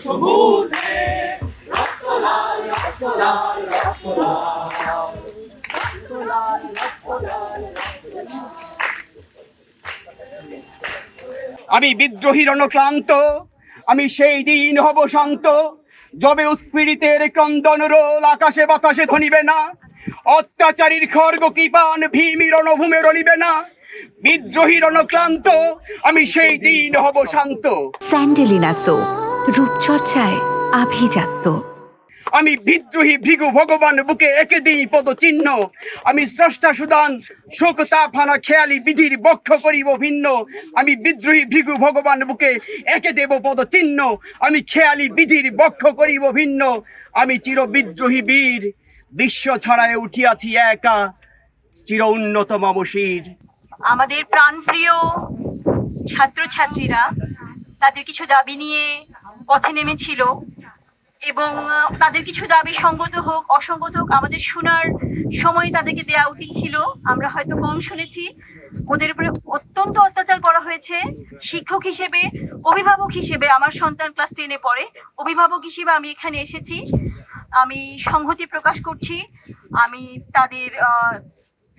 সবুজ রক্ত লাল রক্ত লাল রক্ত লাল। আমি বিদ্রোহী রণক্লান্ত, আমি সেই দিন হব শান্ত, যবে উৎপীড়িতের ক্রন্দন রোল আকাশে বাতাসে ধ্বনিবে না, অত্যাচারীর খর্গ কৃপান ভীমি রণভূমে রণিবে না। বিদ্রোহী রণক্লান্ত, আমি সেই দিন হব শান্ত। স্যান্ডেলিনা সো, রূপচর্চায় আভিজাত্য। আমি বিদ্রোহী ভৃগু ভগবান বুকে এঁকে দিই পদচিহ্ন, আমি স্রষ্টা সুদান শোক তাপহানা খেয়ালি বিধির বক্ষ করিব ভিন্ন। আমি বিদ্রোহী ভৃগু ভগবান বুকে এঁকে দেব পদচিহ্ন, আমি খেয়ালি বিধির বক্ষ করিব ভিন্ন। আমি চির বিদ্রোহী বীর, বিশ্ব ছড়ায় উঠিয়াছি একা, চির উন্নত মম শির। আমাদের প্রাণপ্রিয় ছাত্রছাত্রীরা তাদের কিছু দাবি নিয়ে পথে নেমেছিল এবং তাদের কিছু দাবি সঙ্গত হোক অসঙ্গত হোক আমাদের শোনার সময় তাদেরকে দেওয়া উচিত ছিল। আমরা হয়তো কম শুনেছি। ওদের উপরে অত্যন্ত অত্যাচার করা হয়েছে। শিক্ষক হিসেবে, অভিভাবক হিসেবে, আমার সন্তান ক্লাস 10-এ পড়ে, অভিভাবক হিসেবে আমি এখানে এসেছি। আমি সংহতি প্রকাশ করছি। আমি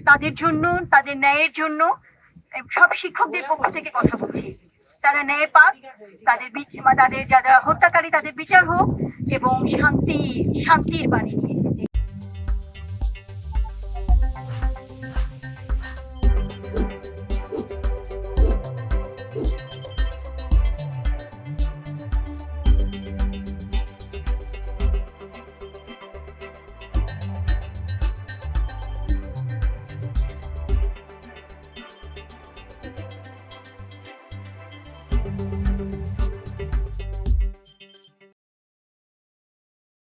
তাদের জন্য, তাদের ন্যায়ের জন্য সব শিক্ষকদের পক্ষ থেকে কথা বলছি। তারা ন্যায় পাক, তাদের যারা হত্যাকারী তাদের বিচার হোক এবং শান্তির বাণী নিয়ে।